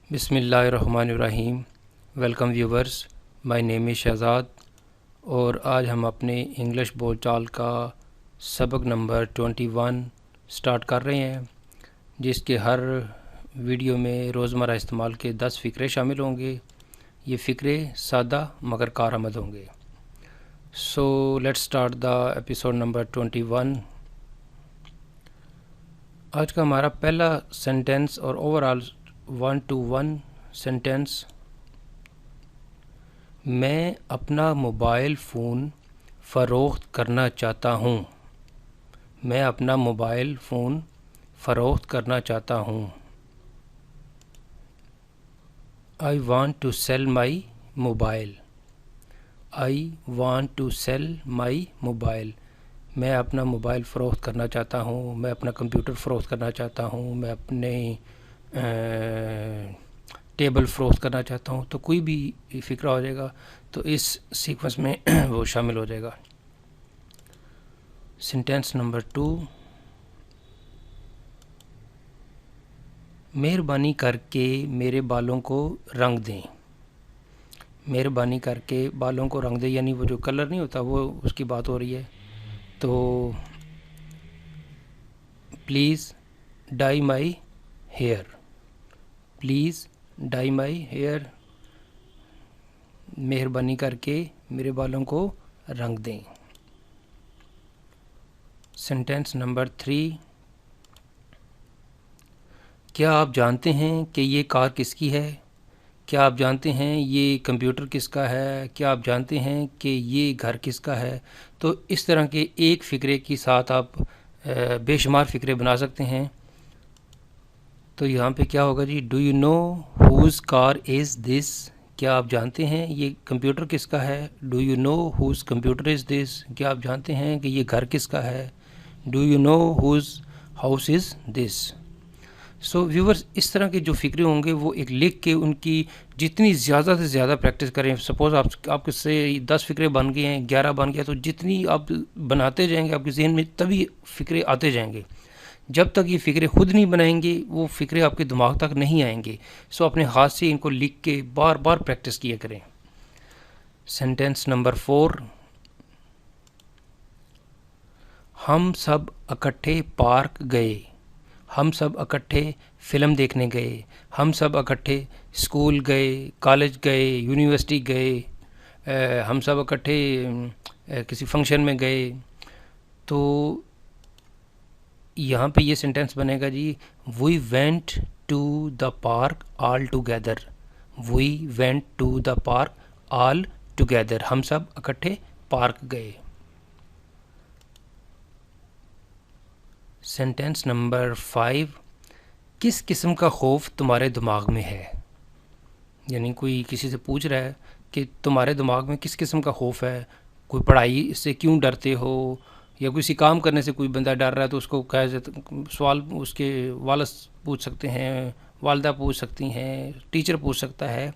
بسم اللہ الرحمن الرحیم. ویلکم ویورز، مائی نیم از شہزاد اور آج ہم اپنے انگلش بول چال کا سبق نمبر 21 سٹارٹ کر رہے ہیں، جس کے ہر ویڈیو میں روزمرہ استعمال کے 10 فقرے شامل ہوں گے. یہ فقرے سادہ مگر کارآمد ہوں گے. So let's start the episode number 21. آج کا ہمارا پہلا سینٹینس اور اوور آل 1 to 1 سینٹینس: میں اپنا موبائل فون فروخت کرنا چاہتا ہوں. میں اپنا موبائل فون فروخت کرنا چاہتا ہوں. I want to sell my mobile. I want to sell my mobile. میں اپنا موبائل فروخت کرنا چاہتا ہوں. میں اپنا کمپیوٹر فروخت کرنا چاہتا ہوں. میں اپنے ٹیبل فروخت کرنا چاہتا ہوں. تو کوئی بھی فکرہ ہو جائے گا تو اس سیکوینس میں وہ شامل ہو جائے گا. سینٹینس نمبر 2: مہربانی کر کے میرے بالوں کو رنگ دیں. مہربانی کر کے بالوں کو رنگ دیں، یعنی وہ جو کلر نہیں ہوتا وہ اس کی بات ہو رہی ہے. تو please dye my hair. Please dye my hair. مہربانی کر کے میرے بالوں کو رنگ دیں. سینٹینس نمبر 3: کیا آپ جانتے ہیں کہ یہ کار کس کی ہے؟ کیا آپ جانتے ہیں یہ کمپیوٹر کس کا ہے؟ کیا آپ جانتے ہیں کہ یہ گھر کس کا ہے؟ تو اس طرح کے ایک فقرے کے ساتھ آپ بے شمار فقرے بنا سکتے ہیں. تو یہاں پہ کیا ہوگا جی؟ Do you know whose car is this? کیا آپ جانتے ہیں یہ کمپیوٹر کس کا ہے؟ Do you know whose computer is this? کیا آپ جانتے ہیں کہ یہ گھر کس کا ہے؟ Do you know whose house is this? So viewers, اس طرح کے جو فقرے ہوں گے وہ ایک لکھ کے ان کی جتنی زیادہ سے زیادہ پریکٹس کریں. سپوز آپ کے سے 10 فقرے بن گئے ہیں، 11 بن گیا، تو جتنی آپ بناتے جائیں گے آپ کے ذہن میں تبھی فقرے آتے جائیں گے. جب تک یہ فقرے خود نہیں بنائیں گے وہ فقرے آپ کے دماغ تک نہیں آئیں گے. سو اپنے ہاتھ سے ان کو لکھ کے بار بار پریکٹس کیا کریں. سینٹینس نمبر 4: ہم سب اکٹھے پارک گئے. ہم سب اکٹھے فلم دیکھنے گئے. ہم سب اکٹھے اسکول گئے، کالج گئے، یونیورسٹی گئے. ہم سب اکٹھے کسی فنکشن میں گئے. تو یہاں پہ یہ سینٹینس بنے گا جی: we went to the park all together. We went to the park all together. ہم سب اکٹھے پارک گئے. سینٹینس نمبر 5: کس قسم کا خوف تمہارے دماغ میں ہے؟ یعنی کوئی کسی سے پوچھ رہا ہے کہ تمہارے دماغ میں کس قسم کا خوف ہے. کوئی پڑھائی سے کیوں ڈرتے ہو، یا کسی کام کرنے سے کوئی بندہ ڈر رہا ہے تو اس کو سوال اس کے والد پوچھ سکتے ہیں، والدہ پوچھ سکتی ہیں، ٹیچر پوچھ سکتا ہے.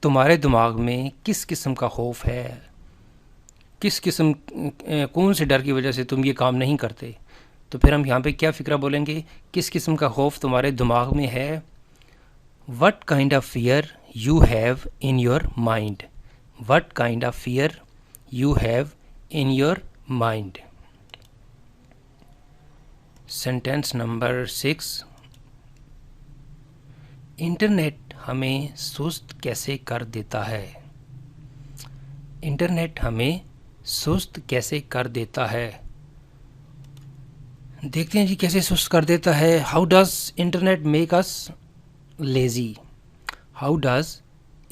تمہارے دماغ میں کس قسم کا خوف ہے، کس قسم کون سے ڈر کی وجہ سے تم یہ کام نہیں کرتے؟ تو پھر ہم یہاں پہ کیا فقرہ بولیں گے؟ کس قسم کا خوف تمہارے دماغ میں ہے. What kind of fear you have in your mind? What kind of fear you have in your mind? Sentence number 6: internet ہمیں سست کیسے کر دیتا ہے؟ انٹرنیٹ ہمیں سست کیسے کر دیتا ہے؟ دیکھتے ہیں جی کیسے سست کر دیتا ہے. How does internet make us lazy? How does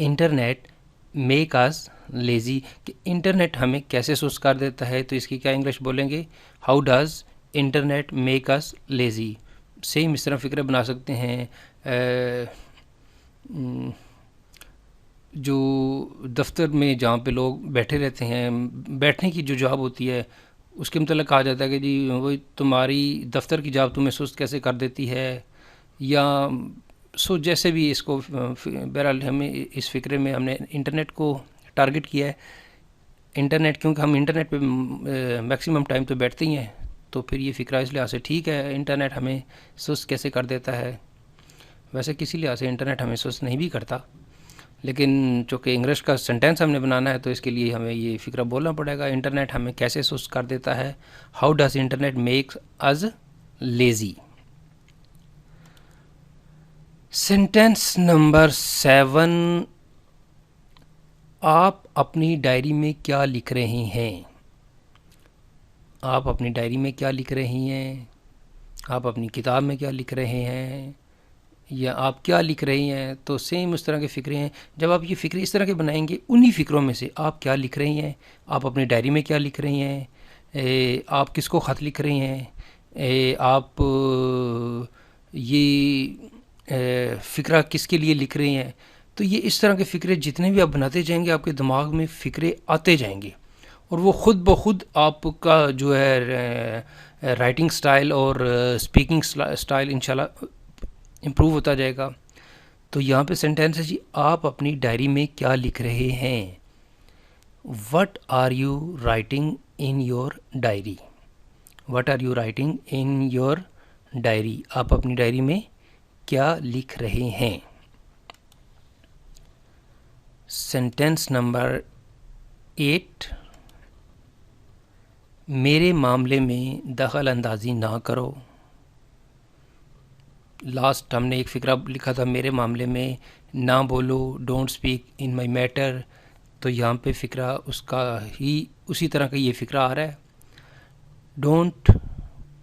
internet make us lazy? کہ انٹرنیٹ ہمیں کیسے سست کر دیتا ہے، تو اس کی کیا انگلش بولیں گے؟ How does internet make us lazy؟ Same اس طرح فکرے بنا سکتے ہیں. جو دفتر میں جہاں پہ لوگ بیٹھے رہتے ہیں، بیٹھنے کی جو جاب ہوتی ہے اس کے متعلق کہا جاتا ہے کہ جی وہی تمہاری دفتر کی جاب تمہیں سست کیسے کر دیتی ہے. یا سو جیسے بھی اس کو بہرحال ہمیں اس فکرے میں ہم نے انٹرنیٹ کو ٹارگٹ کیا ہے. انٹرنیٹ کیونکہ ہم انٹرنیٹ پہ میکسیمم ٹائم تو بیٹھتے ہی ہیں، تو پھر یہ فکرہ اس لحاظ سے ٹھیک ہے. انٹرنیٹ ہمیں سست کیسے کر دیتا ہے. ویسے کسی لحاظ سے انٹرنیٹ ہمیں سست نہیں بھی کرتا، لیکن چونکہ انگلش کا سینٹینس ہم نے بنانا ہے تو اس کے لیے ہمیں یہ فکرہ بولنا پڑے گا، انٹرنیٹ ہمیں کیسے سست کر دیتا ہے. How does internet make is lazy. Sentence number 7، آپ اپنی ڈائری میں کیا لکھ رہے ہیں؟ آپ اپنی ڈائری میں کیا لکھ رہے ہیں؟ آپ اپنی کتاب میں کیا لکھ رہے ہیں؟ یا آپ کیا لکھ رہے ہیں؟ تو سیم اس طرح کے فکرے ہیں. جب آپ یہ فکرے اس طرح کے بنائیں گے، انہی فکروں میں سے آپ کیا لکھ رہے ہیں، آپ اپنی ڈائری میں کیا لکھ رہے ہیں، آپ کس کو خط لکھ رہے ہیں، آپ یہ فکرہ کس کے لیے لکھ رہے ہیں. تو یہ اس طرح کے فکرے جتنے بھی آپ بناتے جائیں گے، آپ کے دماغ میں فکرے آتے جائیں گے، اور وہ خود بخود آپ کا جو ہے رائٹنگ سٹائل اور اسپیکنگ سٹائل انشاءاللہ امپروو ہوتا جائے گا. تو یہاں پہ سینٹینس ہے جی، آپ اپنی ڈائری میں کیا لکھ رہے ہیں. What are you writing in your diary. What are you writing in your diary. آپ اپنی ڈائری میں کیا لکھ رہے ہیں. سینٹینس نمبر 8، میرے معاملے میں دخل اندازی نہ کرو. لاسٹ ہم نے ایک فکرہ لکھا تھا، میرے معاملے میں نہ بولو، don't speak in my matter. تو یہاں پہ فکرہ اس کا ہی اسی طرح کا یہ فکرہ آ رہا ہے. ڈونٹ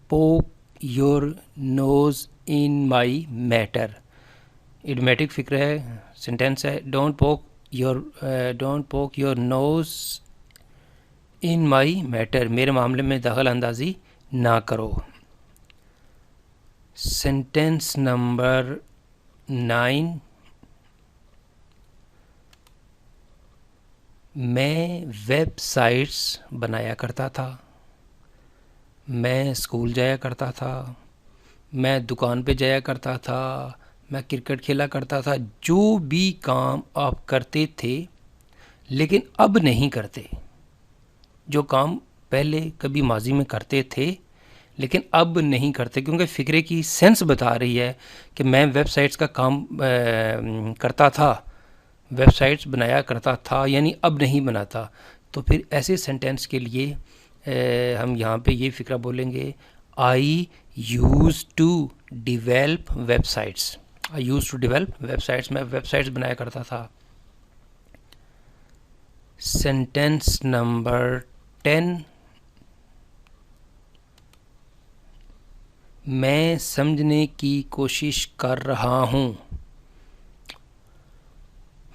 پوک your nose in my metre. ایڈمیٹک فکرہ ہے، سینٹینس ہے. ڈونٹ پوک your nose in my metre. میرے معاملے میں دخل اندازی نہ کرو. سینٹینس نمبر 9، میں ویب سائٹس بنایا کرتا تھا. میں اسکول جایا کرتا تھا. میں دکان پہ جایا کرتا تھا. میں کرکٹ کھیلا کرتا تھا. جو بھی کام آپ کرتے تھے لیکن اب نہیں کرتے، جو کام پہلے کبھی ماضی میں کرتے تھے لیکن اب نہیں کرتے، کیونکہ فکرے کی سینس بتا رہی ہے کہ میں ویب سائٹس کا کام کرتا تھا، ویب سائٹس بنایا کرتا تھا، یعنی اب نہیں بناتا. تو پھر ایسے سینٹینس کے لیے ہم یہاں پہ یہ فکرہ بولیں گے، I use to develop websites. I use to develop websites. میں ویب سائٹس بنایا کرتا تھا. سینٹینس نمبر 10، میں سمجھنے کی کوشش کر رہا ہوں.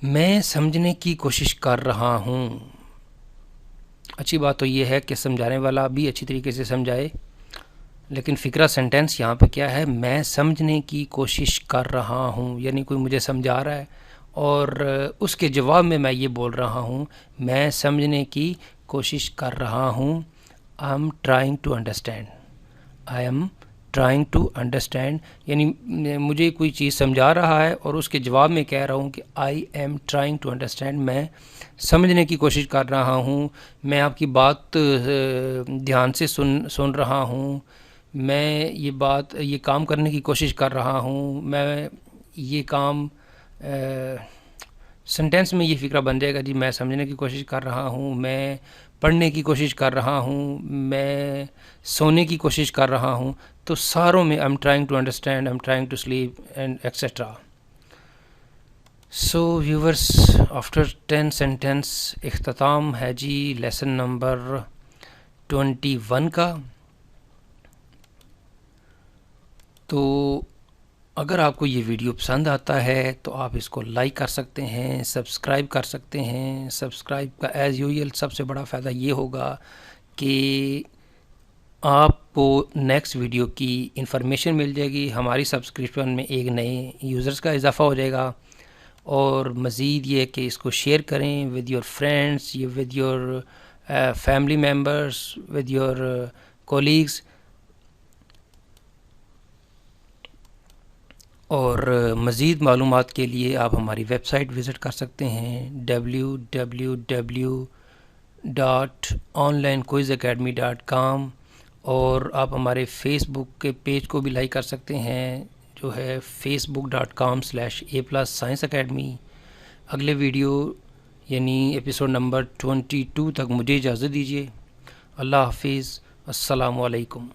میں سمجھنے کی کوشش کر رہا ہوں. اچھی بات تو یہ ہے کہ سمجھانے والا بھی اچھی طریقے سے سمجھائے، لیکن فکرہ سینٹینس یہاں پہ کیا ہے، میں سمجھنے کی کوشش کر رہا ہوں. یعنی کوئی مجھے سمجھا رہا ہے اور اس کے جواب میں میں یہ بول رہا ہوں، میں سمجھنے کی کوشش کر رہا ہوں. I am trying to understand. I am trying to understand, یعنی مجھے کوئی چیز سمجھا رہا ہے اور اس کے جواب میں کہہ رہا ہوں کہ I am trying to understand. میں سمجھنے کی کوشش کر رہا ہوں. میں آپ کی بات دھیان سے سن رہا ہوں. میں یہ کام کرنے کی کوشش کر رہا ہوں. میں یہ کام سینٹینس میں یہ فکرہ بن جائے گا جی، میں سمجھنے کی کوشش کر رہا ہوں. میں پڑھنے کی کوشش کر رہا ہوں. میں سونے کی کوشش کر رہا ہوں. تو ساروں میں I am trying to understand, I am trying to sleep and etcetera. So viewers, after 10 sentence اختتام ہے جی لیسن نمبر 21 کا. تو اگر آپ کو یہ ویڈیو پسند آتا ہے تو آپ اس کو لائک کر سکتے ہیں، سبسکرائب کر سکتے ہیں. سبسکرائب کا ایز یوزول سب سے بڑا فائدہ یہ ہوگا کہ آپ کو نیکسٹ ویڈیو کی انفارمیشن مل جائے گی. ہماری سبسکرپشن میں ایک نئے یوزرز کا اضافہ ہو جائے گا. اور مزید یہ کہ اس کو شیئر کریں with your friends, with your family members, with your colleagues. اور مزید معلومات کے لیے آپ ہماری ویب سائٹ وزٹ کر سکتے ہیں www.onlinequizacademy.com. اور آپ ہمارے فیس بک کے پیج کو بھی لائک کر سکتے ہیں جو ہے facebook.com/A+ Science Academy۔ اگلے ویڈیو یعنی ایپیسوڈ نمبر 22 تک مجھے اجازت دیجیے۔ اللہ حافظ، السلام علیکم۔